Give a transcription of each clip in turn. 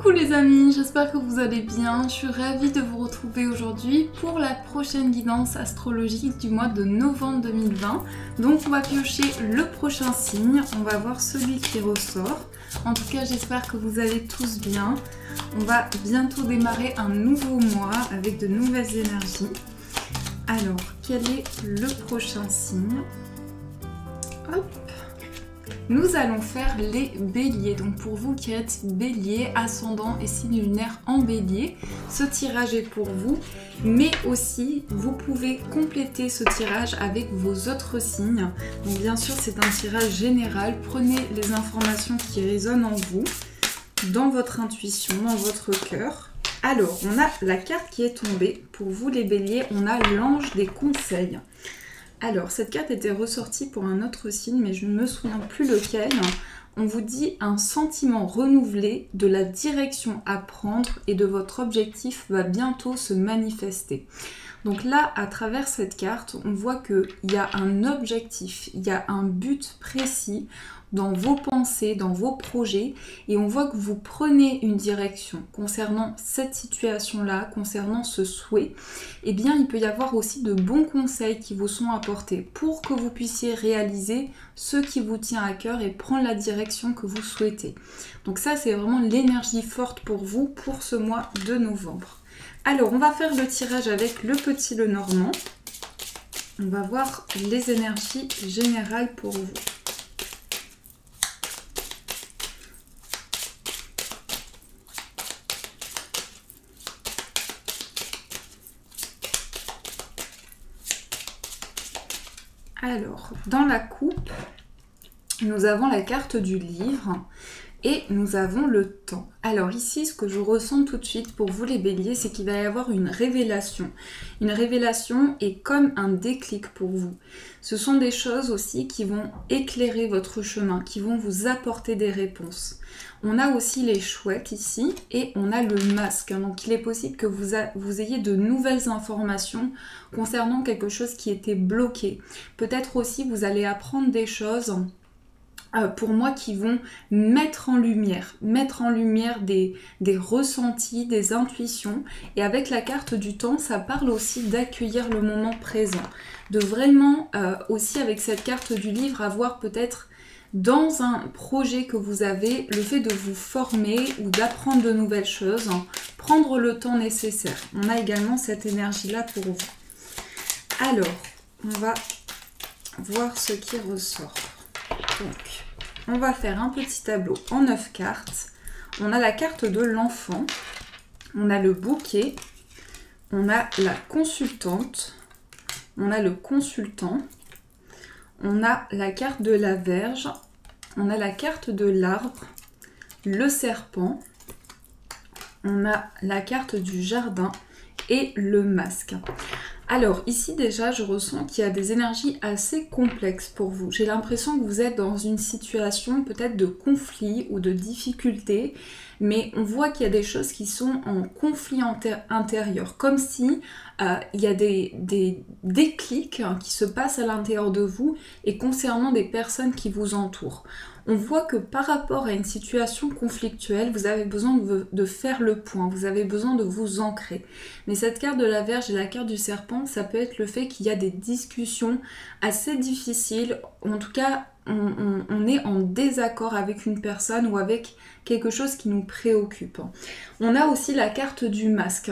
Coucou les amis, j'espère que vous allez bien. Je suis ravie de vous retrouver aujourd'hui pour la prochaine guidance astrologique du mois de novembre 2020. Donc on va piocher le prochain signe, on va voir celui qui ressort. En tout cas, j'espère que vous allez tous bien. On va bientôt démarrer un nouveau mois avec de nouvelles énergies. Alors, quel est le prochain signe? Hop. Nous allons faire les béliers. Donc pour vous qui êtes bélier, ascendant et signe lunaire en bélier, ce tirage est pour vous. Mais aussi, vous pouvez compléter ce tirage avec vos autres signes. Donc bien sûr, c'est un tirage général. Prenez les informations qui résonnent en vous, dans votre intuition, dans votre cœur. Alors, on a la carte qui est tombée. Pour vous les béliers, on a l'ange des conseils. Alors, cette carte était ressortie pour un autre signe, mais je ne me souviens plus lequel. On vous dit un sentiment renouvelé de la direction à prendre et de votre objectif va bientôt se manifester. Donc là, à travers cette carte, on voit qu'il y a un objectif, il y a un but précis dans vos pensées, dans vos projets, et on voit que vous prenez une direction concernant cette situation-là, concernant ce souhait. Eh bien, il peut y avoir aussi de bons conseils qui vous sont apportés pour que vous puissiez réaliser ce qui vous tient à cœur et prendre la direction que vous souhaitez. Donc ça, c'est vraiment l'énergie forte pour vous pour ce mois de novembre. Alors, on va faire le tirage avec le petit Lenormand. On va voir les énergies générales pour vous. Alors, dans la coupe, nous avons la carte du livre et nous avons le temps. Alors ici, ce que je ressens tout de suite pour vous les béliers, c'est qu'il va y avoir une révélation. Une révélation est comme un déclic pour vous. Ce sont des choses aussi qui vont éclairer votre chemin, qui vont vous apporter des réponses. On a aussi les chouettes ici et on a le masque. Donc il est possible que vous ayez de nouvelles informations concernant quelque chose qui était bloqué. Peut-être aussi vous allez apprendre des choses pour moi qui vont mettre en lumière des ressentis, des intuitions. Et avec la carte du temps, ça parle aussi d'accueillir le moment présent. De vraiment aussi avec cette carte du livre avoir peut-être dans un projet que vous avez, le fait de vous former ou d'apprendre de nouvelles choses, prendre le temps nécessaire. On a également cette énergie-là pour vous. Alors, on va voir ce qui ressort. Donc, on va faire un petit tableau en 9 cartes. On a la carte de l'enfant, on a le bouquet, on a la consultante, on a le consultant, on a la carte de la Vierge, on a la carte de l'arbre, le serpent, on a la carte du jardin et le masque. Alors ici déjà je ressens qu'il y a des énergies assez complexes pour vous. J'ai l'impression que vous êtes dans une situation peut-être de conflit ou de difficulté, mais on voit qu'il y a des choses qui sont en conflit intérieur, comme si il y a des déclics qui se passent à l'intérieur de vous et concernant des personnes qui vous entourent. On voit que par rapport à une situation conflictuelle, vous avez besoin de faire le point, vous avez besoin de vous ancrer. Mais cette carte de la Vierge et la carte du serpent, ça peut être le fait qu'il y a des discussions assez difficiles. En tout cas, on est en désaccord avec une personne ou avec quelque chose qui nous préoccupe. On a aussi la carte du masque.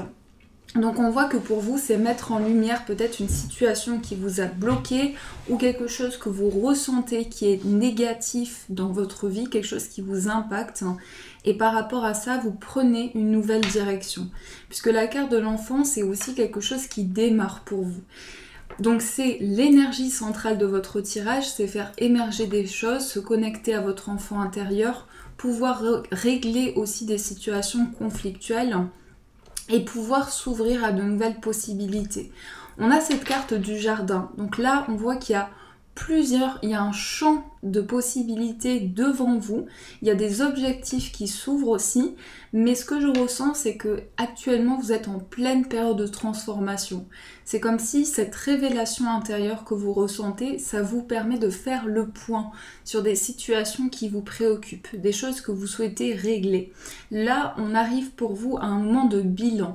Donc on voit que pour vous, c'est mettre en lumière peut-être une situation qui vous a bloqué ou quelque chose que vous ressentez qui est négatif dans votre vie, quelque chose qui vous impacte. Et par rapport à ça, vous prenez une nouvelle direction. Puisque la carte de l'enfant, c'est aussi quelque chose qui démarre pour vous. Donc c'est l'énergie centrale de votre tirage, c'est faire émerger des choses, se connecter à votre enfant intérieur, pouvoir régler aussi des situations conflictuelles et pouvoir s'ouvrir à de nouvelles possibilités. On a cette carte du jardin. Donc là, on voit qu'il y a il y a un champ de possibilités devant vous, il y a des objectifs qui s'ouvrent aussi, mais ce que je ressens, c'est que actuellement vous êtes en pleine période de transformation. C'est comme si cette révélation intérieure que vous ressentez, ça vous permet de faire le point sur des situations qui vous préoccupent, des choses que vous souhaitez régler. Là, on arrive pour vous à un moment de bilan.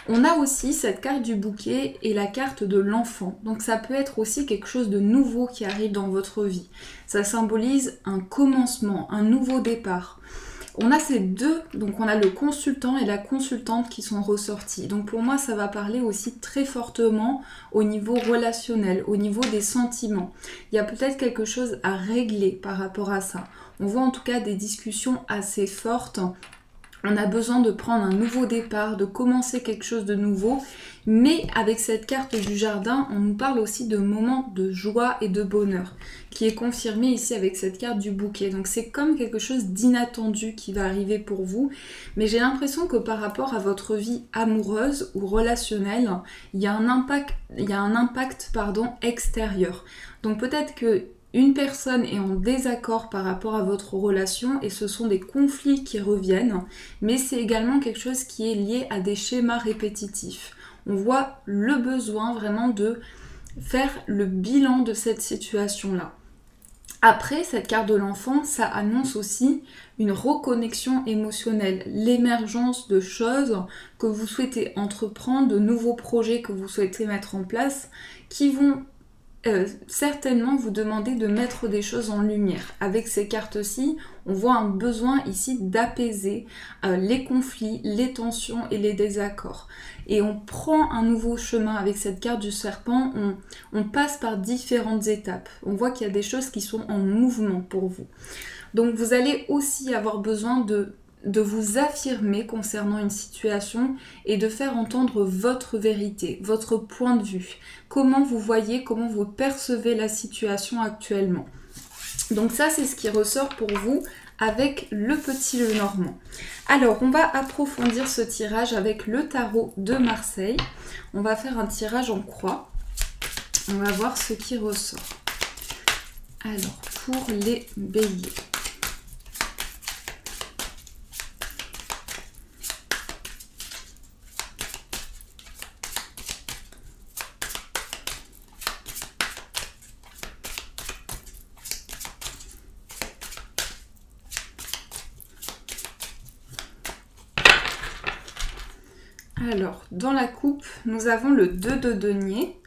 On a aussi cette carte du bouquet et la carte de l'enfant. Donc ça peut être aussi quelque chose de nouveau qui arrive dans votre vie. Ça symbolise un commencement, un nouveau départ. On a ces deux, donc on a le consultant et la consultante qui sont ressortis. Donc pour moi, ça va parler aussi très fortement au niveau relationnel, au niveau des sentiments. Il y a peut-être quelque chose à régler par rapport à ça. On voit en tout cas des discussions assez fortes. On a besoin de prendre un nouveau départ, de commencer quelque chose de nouveau. Mais avec cette carte du jardin, on nous parle aussi de moments de joie et de bonheur, qui est confirmé ici avec cette carte du bouquet. Donc c'est comme quelque chose d'inattendu qui va arriver pour vous. Mais j'ai l'impression que par rapport à votre vie amoureuse ou relationnelle, il y a un impact extérieur. Donc peut-être que une personne est en désaccord par rapport à votre relation et ce sont des conflits qui reviennent, mais c'est également quelque chose qui est lié à des schémas répétitifs. On voit le besoin vraiment de faire le bilan de cette situation-là. Après, cette carte de l'enfant, ça annonce aussi une reconnexion émotionnelle, l'émergence de choses que vous souhaitez entreprendre, de nouveaux projets que vous souhaitez mettre en place qui vont certainement vous demander de mettre des choses en lumière. Avec ces cartes-ci, on voit un besoin ici d'apaiser les conflits, les tensions et les désaccords. Et on prend un nouveau chemin avec cette carte du serpent, on passe par différentes étapes. On voit qu'il y a des choses qui sont en mouvement pour vous. Donc vous allez aussi avoir besoin de vous affirmer concernant une situation et de faire entendre votre vérité, votre point de vue, comment vous voyez, comment vous percevez la situation actuellement. Donc ça, c'est ce qui ressort pour vous avec le petit Lenormand. Alors, on va approfondir ce tirage avec le tarot de Marseille. On va faire un tirage en croix. On va voir ce qui ressort. Alors, pour les béliers. Alors, dans la coupe, nous avons le 2 de denier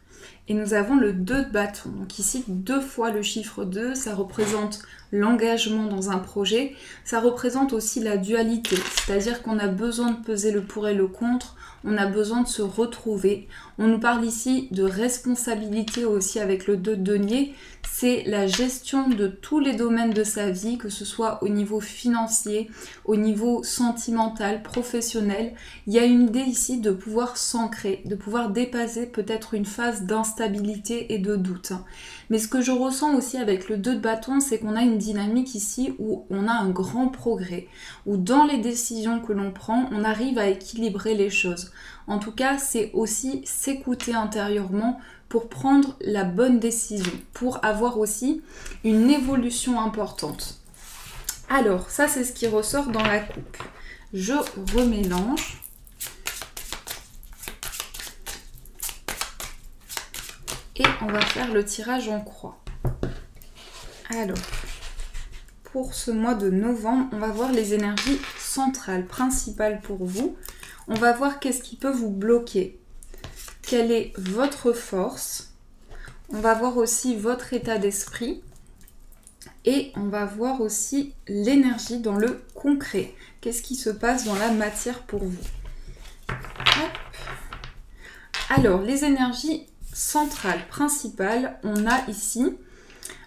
et nous avons le 2 de bâton. Donc ici, 2 fois le chiffre 2, ça représente l'engagement dans un projet. Ça représente aussi la dualité, c'est-à-dire qu'on a besoin de peser le pour et le contre, on a besoin de se retrouver. On nous parle ici de responsabilité aussi avec le 2 de denier. C'est la gestion de tous les domaines de sa vie, que ce soit au niveau financier, au niveau sentimental, professionnel. Il y a une idée ici de pouvoir s'ancrer, de pouvoir dépasser peut-être une phase d'instabilité et de doute. Mais ce que je ressens aussi avec le 2 de bâton, c'est qu'on a une dynamique ici où on a un grand progrès, où dans les décisions que l'on prend, on arrive à équilibrer les choses. En tout cas, c'est aussi s'écouter intérieurement pour prendre la bonne décision, pour avoir aussi une évolution importante. Alors, ça c'est ce qui ressort dans la coupe. Je remélange. Et on va faire le tirage en croix. Alors, pour ce mois de novembre, on va voir les énergies centrales, principales pour vous. On va voir qu'est-ce qui peut vous bloquer. Quelle est votre force? On va voir aussi votre état d'esprit. Et on va voir aussi l'énergie dans le concret. Qu'est-ce qui se passe dans la matière pour vous? Hop. Alors, les énergies centrales, principales, on a ici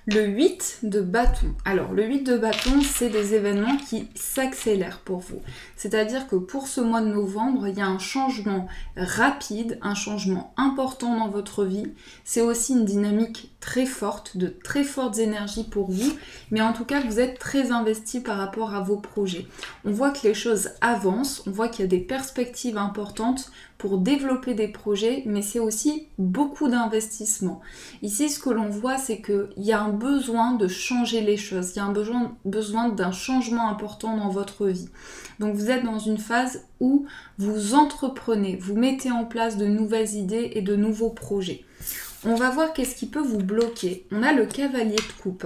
Le 8 de bâton. Alors, le 8 de bâton, c'est des événements qui s'accélèrent pour vous. C'est-à-dire que pour ce mois de novembre, il y a un changement rapide, un changement important dans votre vie. C'est aussi une dynamique très forte, de très fortes énergies pour vous. Mais en tout cas, vous êtes très investi par rapport à vos projets. On voit que les choses avancent, on voit qu'il y a des perspectives importantes pour développer des projets, mais c'est aussi beaucoup d'investissement. Ici, ce que l'on voit, c'est qu'il y a un besoin de changer les choses, il y a un besoin d'un changement important dans votre vie. Donc vous êtes dans une phase où vous entreprenez, vous mettez en place de nouvelles idées et de nouveaux projets. On va voir qu'est-ce qui peut vous bloquer. On a le cavalier de coupe.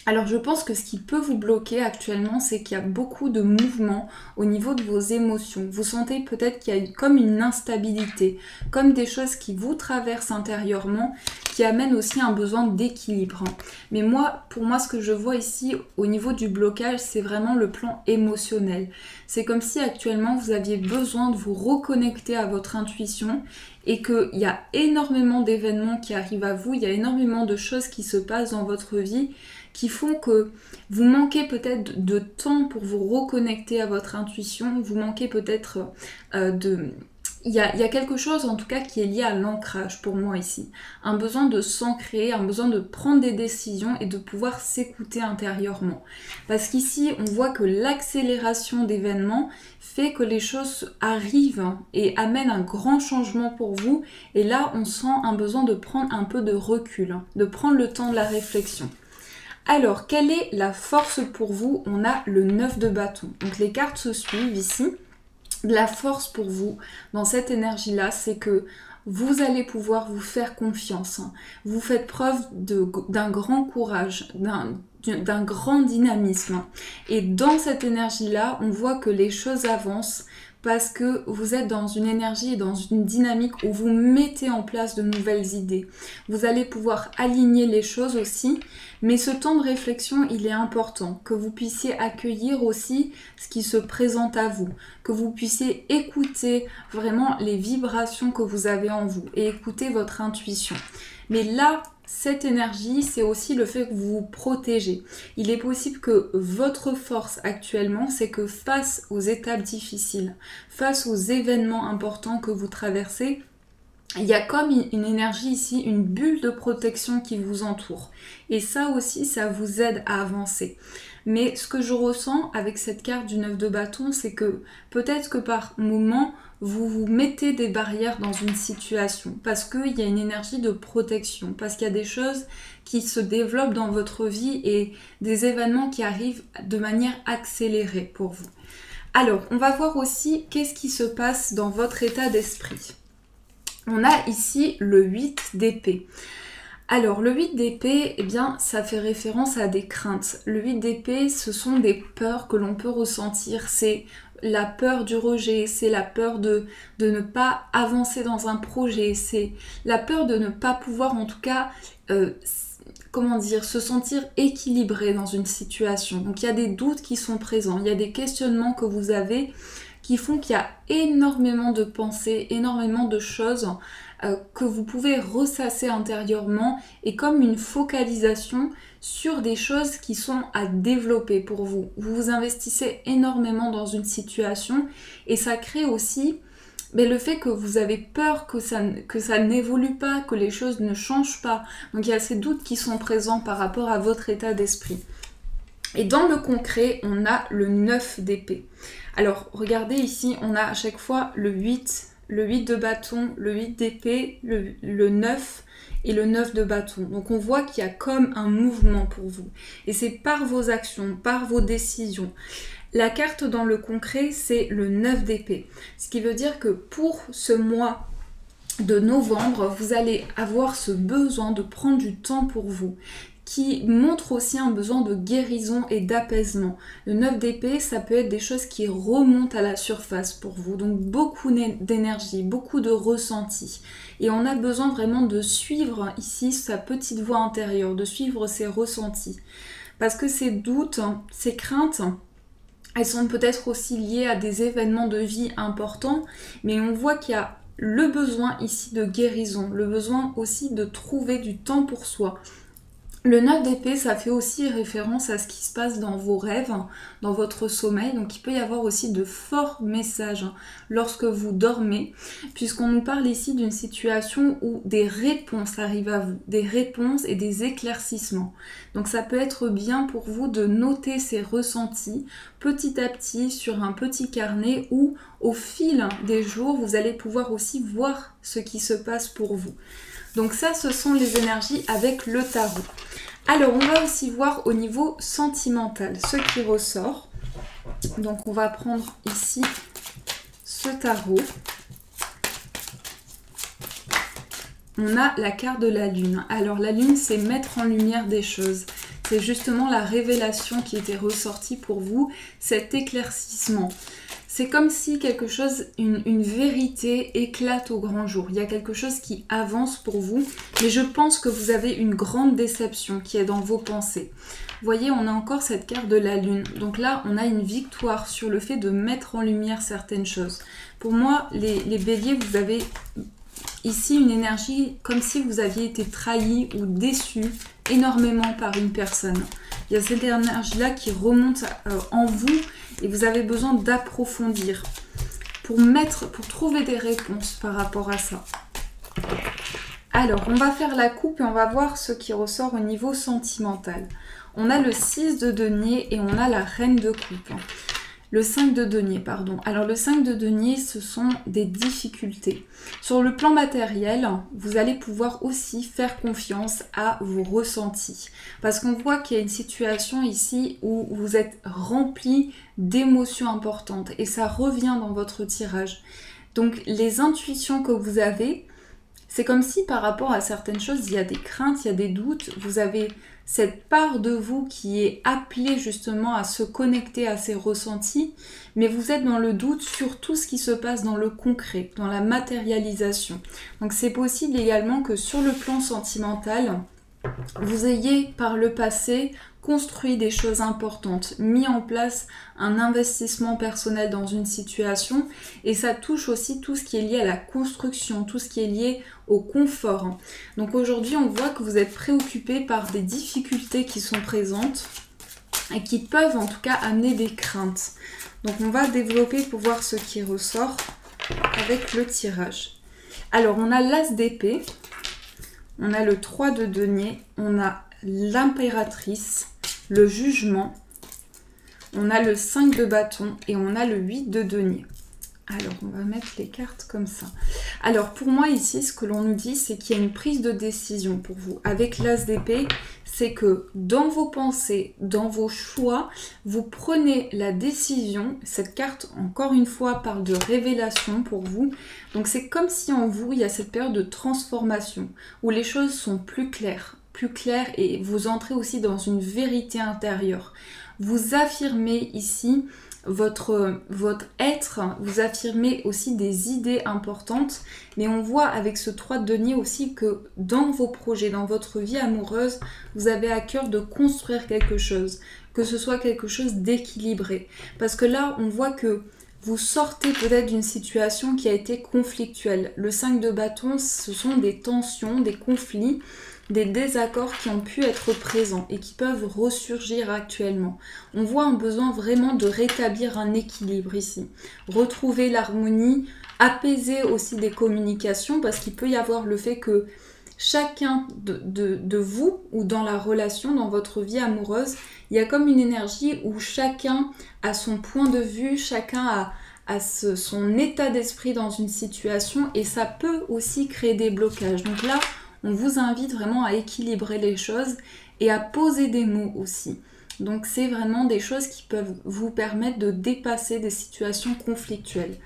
Alors je pense que ce qui peut vous bloquer actuellement, c'est qu'il y a beaucoup de mouvements au niveau de vos émotions. Vous sentez peut-être qu'il y a comme une instabilité, comme des choses qui vous traversent intérieurement, qui amènent aussi un besoin d'équilibre. Mais pour moi, ce que je vois ici au niveau du blocage, c'est vraiment le plan émotionnel. C'est comme si actuellement vous aviez besoin de vous reconnecter à votre intuition et qu'il y a énormément d'événements qui arrivent à vous, il y a énormément de choses qui se passent dans votre vie qui font que vous manquez peut-être de temps pour vous reconnecter à votre intuition, vous manquez peut-être Il y a quelque chose en tout cas qui est lié à l'ancrage pour moi ici. Un besoin de s'ancrer, un besoin de prendre des décisions et de pouvoir s'écouter intérieurement. Parce qu'ici, on voit que l'accélération d'événements fait que les choses arrivent et amènent un grand changement pour vous. Et là, on sent un besoin de prendre un peu de recul, de prendre le temps de la réflexion. Alors, quelle est la force pour vous? On a le 9 de bâton. Donc les cartes se suivent ici. La force pour vous dans cette énergie-là, c'est que vous allez pouvoir vous faire confiance. Vous faites preuve d'un grand courage, d'un grand dynamisme. Et dans cette énergie-là, on voit que les choses avancent parce que vous êtes dans une énergie et dans une dynamique où vous mettez en place de nouvelles idées. Vous allez pouvoir aligner les choses aussi, mais ce temps de réflexion, il est important, que vous puissiez accueillir aussi ce qui se présente à vous, que vous puissiez écouter vraiment les vibrations que vous avez en vous et écouter votre intuition. Mais là, cette énergie, c'est aussi le fait que vous vous protégez. Il est possible que votre force actuellement, c'est que face aux étapes difficiles, face aux événements importants que vous traversez, il y a comme une énergie ici, une bulle de protection qui vous entoure. Et ça aussi, ça vous aide à avancer. Mais ce que je ressens avec cette carte du 9 de bâton, c'est que peut-être que par moment, vous vous mettez des barrières dans une situation parce qu'il y a une énergie de protection, parce qu'il y a des choses qui se développent dans votre vie et des événements qui arrivent de manière accélérée pour vous. Alors, on va voir aussi qu'est-ce qui se passe dans votre état d'esprit. On a ici le 8 d'épée. Alors, le 8 d'épée, eh bien, ça fait référence à des craintes. Le 8 d'épée, ce sont des peurs que l'on peut ressentir. C'est la peur du rejet, c'est la peur de ne pas avancer dans un projet, c'est la peur de ne pas pouvoir, en tout cas, se sentir équilibré dans une situation. Donc, il y a des doutes qui sont présents, il y a des questionnements que vous avez qui font qu'il y a énormément de pensées, énormément de choses que vous pouvez ressasser intérieurement et comme une focalisation sur des choses qui sont à développer pour vous. Vous vous investissez énormément dans une situation et ça crée aussi le fait que vous avez peur que ça n'évolue pas, que les choses ne changent pas. Donc il y a ces doutes qui sont présents par rapport à votre état d'esprit. Et dans le concret, on a le 9 d'épée. Alors, regardez ici, on a à chaque fois le 8 de bâton, le 8 d'épée, le 9 et le 9 de bâton. Donc, on voit qu'il y a comme un mouvement pour vous. Et c'est par vos actions, par vos décisions. La carte dans le concret, c'est le 9 d'épée. Ce qui veut dire que pour ce mois de novembre, vous allez avoir ce besoin de prendre du temps pour vous, qui montre aussi un besoin de guérison et d'apaisement. Le 9 d'épée, ça peut être des choses qui remontent à la surface pour vous, donc beaucoup d'énergie, beaucoup de ressenti. Et on a besoin vraiment de suivre ici sa petite voix intérieure, de suivre ses ressentis. Parce que ces doutes, ces craintes, elles sont peut-être aussi liées à des événements de vie importants, mais on voit qu'il y a le besoin ici de guérison, le besoin aussi de trouver du temps pour soi. Le 9 d'épée, ça fait aussi référence à ce qui se passe dans vos rêves, dans votre sommeil. Donc il peut y avoir aussi de forts messages lorsque vous dormez, puisqu'on nous parle ici d'une situation où des réponses arrivent à vous, des réponses et des éclaircissements. Donc ça peut être bien pour vous de noter ces ressentis petit à petit sur un petit carnet où au fil des jours, vous allez pouvoir aussi voir ce qui se passe pour vous. Donc ça, ce sont les énergies avec le tarot. Alors, on va aussi voir au niveau sentimental ce qui ressort. Donc, on va prendre ici ce tarot. On a la carte de la lune. Alors, la lune, c'est mettre en lumière des choses. C'est justement la révélation qui était ressortie pour vous, cet éclaircissement. C'est comme si quelque chose, une vérité éclate au grand jour. Il y a quelque chose qui avance pour vous, mais je pense que vous avez une grande déception qui est dans vos pensées. Vous voyez, on a encore cette carte de la lune. Donc là, on a une victoire sur le fait de mettre en lumière certaines choses. Pour moi, les béliers, vous avez ici une énergie comme si vous aviez été trahi ou déçu énormément par une personne. Il y a cette énergie-là qui remonte en vous et vous avez besoin d'approfondir pour trouver des réponses par rapport à ça. Alors, on va faire la coupe et on va voir ce qui ressort au niveau sentimental. On a le 6 de denier et on a la reine de coupe. Le 5 de denier, pardon. Alors le 5 de denier, ce sont des difficultés. Sur le plan matériel, vous allez pouvoir aussi faire confiance à vos ressentis. Parce qu'on voit qu'il y a une situation ici où vous êtes rempli d'émotions importantes. Et ça revient dans votre tirage. Donc les intuitions que vous avez, c'est comme si par rapport à certaines choses, il y a des craintes, il y a des doutes. Vous avez cette part de vous qui est appelée justement à se connecter à ces ressentis, mais vous êtes dans le doute sur tout ce qui se passe dans le concret, dans la matérialisation. Donc c'est possible également que sur le plan sentimental, vous ayez par le passé construit des choses importantes, mis en place un investissement personnel dans une situation et ça touche aussi tout ce qui est lié à la construction, tout ce qui est lié au confort. Donc aujourd'hui on voit que vous êtes préoccupé par des difficultés qui sont présentes et qui peuvent en tout cas amener des craintes. Donc on va développer pour voir ce qui ressort avec le tirage. Alors on a l'as d'épée, on a le 3 de denier, on a l'impératrice, le jugement, on a le 5 de bâton et on a le 8 de denier. Alors, on va mettre les cartes comme ça. Alors, pour moi, ici, ce que l'on nous dit, c'est qu'il y a une prise de décision pour vous. Avec l'as d'épée, c'est que dans vos pensées, dans vos choix, vous prenez la décision. Cette carte, encore une fois, parle de révélation pour vous. Donc, c'est comme si en vous, il y a cette période de transformation où les choses sont plus claires et vous entrez aussi dans une vérité intérieure. Vous affirmez ici votre être, vous affirmez aussi des idées importantes, mais on voit avec ce 3 de denier aussi que dans vos projets, dans votre vie amoureuse, vous avez à cœur de construire quelque chose, que ce soit quelque chose d'équilibré. Parce que là, on voit que vous sortez peut-être d'une situation qui a été conflictuelle. Le 5 de bâton, ce sont des tensions, des conflits, des désaccords qui ont pu être présents et qui peuvent ressurgir actuellement. On voit un besoin vraiment de rétablir un équilibre ici. Retrouver l'harmonie, apaiser aussi des communications parce qu'il peut y avoir le fait que chacun de vous ou dans la relation, dans votre vie amoureuse, il y a comme une énergie où chacun a son point de vue, chacun a son état d'esprit dans une situation et ça peut aussi créer des blocages. Donc là, on vous invite vraiment à équilibrer les choses et à poser des mots aussi. Donc c'est vraiment des choses qui peuvent vous permettre de dépasser des situations conflictuelles.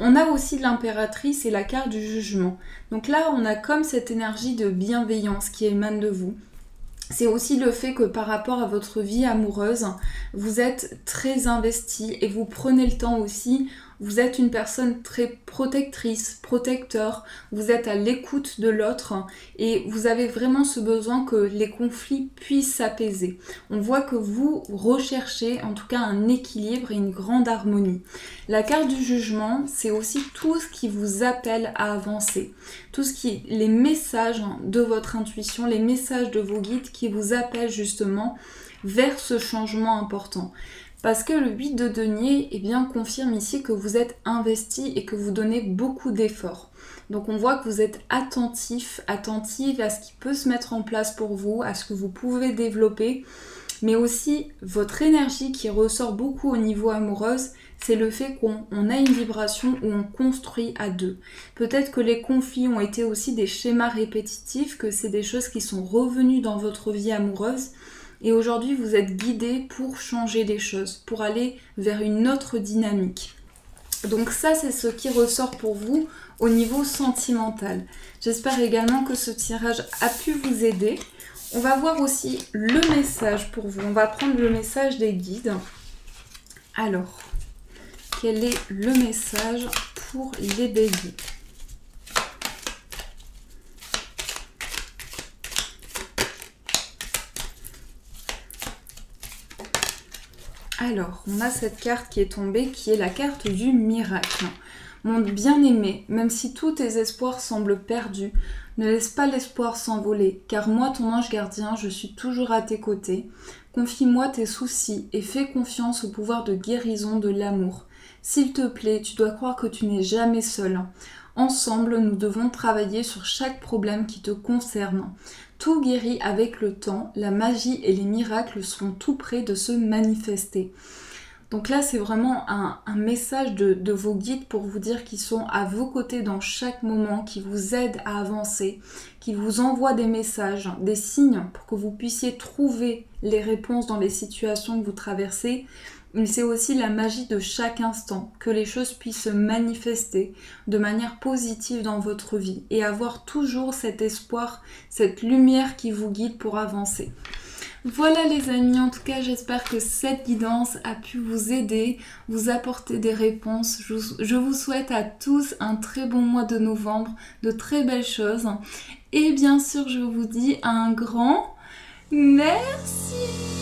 On a aussi l'impératrice et la carte du jugement. Donc là, on a comme cette énergie de bienveillance qui émane de vous. C'est aussi le fait que par rapport à votre vie amoureuse, vous êtes très investi et vous prenez le temps aussi vous êtes une personne très protectrice, protecteur, vous êtes à l'écoute de l'autre et vous avez vraiment ce besoin que les conflits puissent s'apaiser. On voit que vous recherchez en tout cas un équilibre et une grande harmonie. La carte du jugement, c'est aussi tout ce qui vous appelle à avancer, les messages de votre intuition, les messages de vos guides qui vous appellent justement vers ce changement important. Parce que le 8 de denier confirme ici que vous êtes investi et que vous donnez beaucoup d'efforts. Donc on voit que vous êtes attentive à ce qui peut se mettre en place pour vous, à ce que vous pouvez développer. Mais aussi votre énergie qui ressort beaucoup au niveau amoureux, c'est le fait qu'on a une vibration où on construit à deux. Peut-être que les conflits ont été aussi des schémas répétitifs, que c'est des choses qui sont revenues dans votre vie amoureuse. Et aujourd'hui, vous êtes guidé pour changer les choses, pour aller vers une autre dynamique. Donc ça, c'est ce qui ressort pour vous au niveau sentimental. J'espère également que ce tirage a pu vous aider. On va voir aussi le message pour vous. On va prendre le message des guides. Alors, quel est le message pour les béliers ? Alors, on a cette carte qui est tombée, qui est la carte du miracle. Mon bien-aimé, même si tous tes espoirs semblent perdus, ne laisse pas l'espoir s'envoler, car moi, ton ange gardien, je suis toujours à tes côtés. Confie-moi tes soucis et fais confiance au pouvoir de guérison de l'amour. S'il te plaît, tu dois croire que tu n'es jamais seul. Ensemble, nous devons travailler sur chaque problème qui te concerne. Tout guérit avec le temps, la magie et les miracles seront tout près de se manifester. Donc là, c'est vraiment un message de vos guides pour vous dire qu'ils sont à vos côtés dans chaque moment, qui vous aident à avancer, qui vous envoient des messages, des signes pour que vous puissiez trouver les réponses dans les situations que vous traversez. Mais c'est aussi la magie de chaque instant, que les choses puissent se manifester de manière positive dans votre vie et avoir toujours cet espoir, cette lumière qui vous guide pour avancer. Voilà les amis, en tout cas j'espère que cette guidance a pu vous aider, vous apporter des réponses. Je vous souhaite à tous un très bon mois de novembre, de très belles choses. Et bien sûr je vous dis un grand merci.